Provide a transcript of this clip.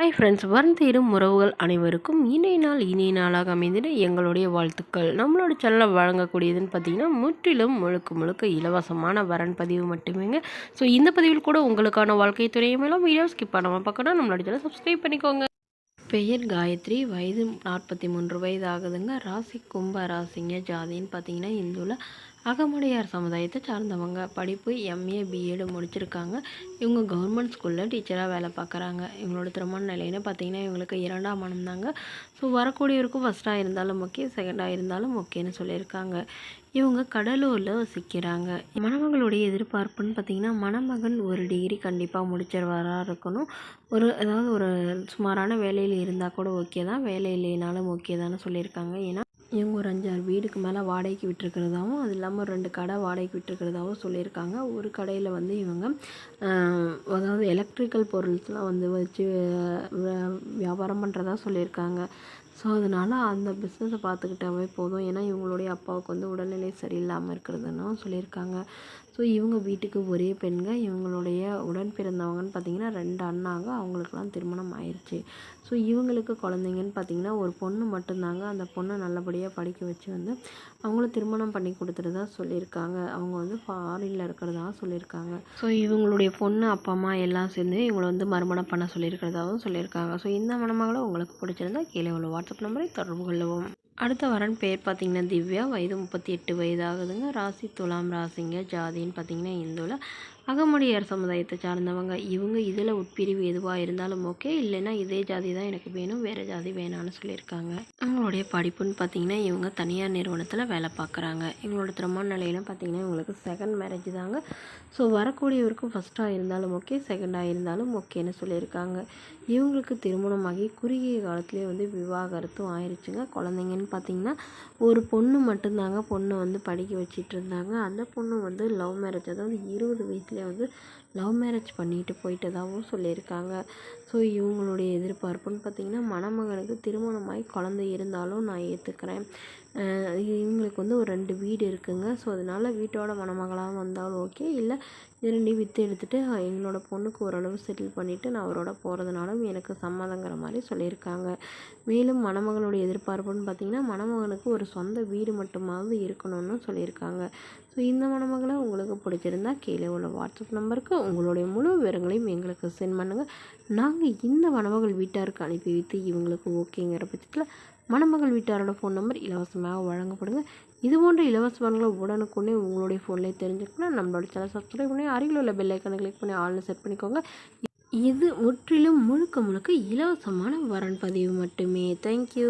Hi friends, வருந்தேறும் உறவுகள் அனைவருக்கும் இனிய நாளாக அமைந்திட எங்களுடைய வாழ்த்துக்கள். நம்மளோட சேனலில் வழங்கக்கூடியதுன்னு பார்த்தீங்கன்னா, முற்றிலும் முழுக்க முழுக்க இலவசமான வரன் பதிவு மட்டுமேங்க. ஸோ இந்த பதிவில் கூட உங்களுக்கான வாழ்க்கை துறையை மேலும் வீடியோ ஸ்கிப் பண்ணாமல் பார்க்கணும். நம்மளோட சேனல் சப்ஸ்கிரைப் பண்ணிக்கோங்க. பெயர் காயத்ரி, வயது 43 வயது ஆகுதுங்க. ராசி கும்ப ராசிங்க. ஜாதின்னு பார்த்தீங்கன்னா இந்துவில் அகமுடையார் சமுதாயத்தை சார்ந்தவங்க. படிப்பு எம்ஏ பிஎட் முடிச்சிருக்காங்க. இவங்க கவர்மெண்ட் ஸ்கூலில் டீச்சராக வேலை பார்க்குறாங்க. இவங்களோட திருமண நிலைன்னு பார்த்தீங்கன்னா இவங்களுக்கு 2ஆம் மனம் தாங்க. ஸோ வரக்கூடியவருக்கும் ஃபஸ்ட்டாக இருந்தாலும் ஓகே, செகண்டாக இருந்தாலும் ஓகேன்னு சொல்லியிருக்காங்க. இவங்க கடலூரில் வசிக்கிறாங்க. மணமகளுடைய எதிர்பார்ப்புன்னு பார்த்தீங்கன்னா, மணமகன் ஒரு டிகிரி கண்டிப்பாக முடிச்சிருவாராக இருக்கணும். ஏதாவது ஒரு சுமாரான வேலையில் இருந்தால் கூட ஓகே தான், வேலை இல்லைனாலும் ஓகே தான்னு சொல்லியிருக்காங்க. ஏன்னா இவங்க ஒரு 5-6 வீடுக்கு மேலே வாடகைக்கு விட்டுருக்கிறதாவும், அது இல்லாமல் ஒரு 2 கடை வாடகைக்கு விட்டுருக்கிறதாவும் சொல்லியிருக்காங்க. ஒரு கடையில் வந்து இவங்க அதாவது எலக்ட்ரிக்கல் பொருள்ஸ்லாம் வந்து வச்சு வியாபாரம் பண்ணுறதா சொல்லியிருக்காங்க. ஸோ அதனால் அந்த பிஸ்னஸை பார்த்துக்கிட்டாவே போதும். ஏன்னா இவங்களுடைய அப்பாவுக்கு வந்து உடல்நிலை சரியில்லாமல் இருக்கிறதுன்னு சொல்லியிருக்காங்க. ஸோ இவங்க வீட்டுக்கு ஒரே பெண்க. இவங்களுடைய உடன் பிறந்தவங்கன்னு பார்த்திங்கன்னா 2 அண்ணாங்க. அவங்களுக்கெல்லாம் திருமணம் ஆயிடுச்சு. ஸோ இவங்களுக்கு குழந்தைங்கன்னு பார்த்திங்கன்னா ஒரு பொண்ணு மட்டும்தாங்க. அந்த பொண்ணை நல்லபடியாக படிக்க வச்சு வந்து அவங்கள திருமணம் பண்ணி கொடுத்துறதா சொல்லியிருக்காங்க. அவங்க வந்து ஃபாரினில் இருக்கிறதா சொல்லியிருக்காங்க. ஸோ இவங்களுடைய பொண்ணு அப்பா அம்மா எல்லாம் சேர்ந்து இவங்களை வந்து மறுமணம் பண்ண சொல்லியிருக்கிறதாகவும் சொல்லியிருக்காங்க. ஸோ இந்த மணமகளை உங்களுக்கு பிடிச்சிருந்தா கீழே உள்ள வாட்ஸ்அப் நம்பரை தொடர்பு கொள்ளவும். அடுத்த வரன் பேர் பார்த்திங்கன்னா திவ்யா, வயது 38 வயது ஆகுதுங்க. ராசி துலாம் ராசிங்க. ஜாதின்னு பார்த்திங்கன்னா இந்துவில் அகமுடையார் சமுதாயத்தை சார்ந்தவங்க. இவங்க இதில் உட்பிரிவு எதுவாக இருந்தாலும் ஓகே, இல்லைன்னா இதே ஜாதி தான் எனக்கு வேணும், வேறு ஜாதி வேணான்னு சொல்லியிருக்காங்க. அவங்களுடைய படிப்புன்னு பார்த்திங்கன்னா இவங்க தனியார் நிறுவனத்தில் வேலை பார்க்குறாங்க. இவங்களோட திருமண நிலையிலும் பார்த்திங்கன்னா இவங்களுக்கு செகண்ட் மேரேஜ் தாங்க. ஸோ வரக்கூடியவருக்கும் ஃபஸ்ட்டாக இருந்தாலும் ஓகே, செகண்டாக இருந்தாலும் ஓகேன்னு சொல்லியிருக்காங்க. இவங்களுக்கு திருமணமாகி குறுகிய காலத்துலேயே வந்து விவாகரத்தும் ஆயிடுச்சுங்க. குழந்தைங்கன்னு பார்த்திங்கன்னா ஒரு பொண்ணு மட்டும்தாங்க. பொண்ணு வந்து படிக்க வச்சிட்டு இருந்தாங்க. அந்த பொண்ணு வந்து லவ் மேரேஜ், அதாவது 20 வயசுலேயே வந்து லவ் மேரேஜ் பண்ணிட்டு போயிட்டதாகவும் சொல்லியிருக்காங்க. ஸோ இவங்களுடைய எதிர்பார்ப்புன்னு பார்த்திங்கன்னா, மணமகனுக்கு திருமணமாகி குழந்தை இருந்தாலும் நான் ஏற்றுக்கிறேன். இவங்களுக்கு வந்து ஒரு 2 வீடு இருக்குங்க. ஸோ அதனால் வீட்டோட மணமகளாக வந்தாலும் ஓகே, இல்லை இது 2 விற்று எடுத்துகிட்டு எங்களோட பொண்ணுக்கு ஓரளவு செட்டில் பண்ணிவிட்டு நான் அவரோட போகிறதுனாலும் எனக்கு சம்மதங்கிற மாதிரி சொல்லியிருக்காங்க. மேலும் மணமகளுடைய எதிர்பார்ப்புன்னு பார்த்திங்கன்னா, மணமகனுக்கு ஒரு சொந்த வீடு மட்டுமாவது இருக்கணும்னு சொல்லியிருக்காங்க. ஸோ இந்த மணமகளை உங்களுக்கு பிடிச்சிருந்தா கீழே உள்ள வாட்ஸ்அப் நம்பருக்கு உங்களுடைய முழு விவரங்களையும் எங்களுக்கு சென்ட் பண்ணுங்கள். நாங்கள் இந்த மணமகள் வீட்டாருக்கு அனுப்பி வைத்து இவங்களுக்கு ஓகேங்கிற பட்சத்தில் மணமகள் வீட்டாரோட ஃபோன் நம்பர் இலவசமாக வழங்கப்படுங்க. இது போன்ற இலவச பலன்களை உடனுக்குடனே உங்களுடைய ஃபோன்லேயே தெரிஞ்சுக்கணும். நம்மளோட சேனல் சப்ஸ்கிரைப் பண்ணி அருகில் உள்ள பெல் ஐக்கனை கிளிக் பண்ணி ஆல்னு செட் பண்ணிக்கோங்க. இது முற்றிலும் முழுக்க முழுக்க இலவசமான வரன் பதிவு மட்டுமே. தேங்க்யூ.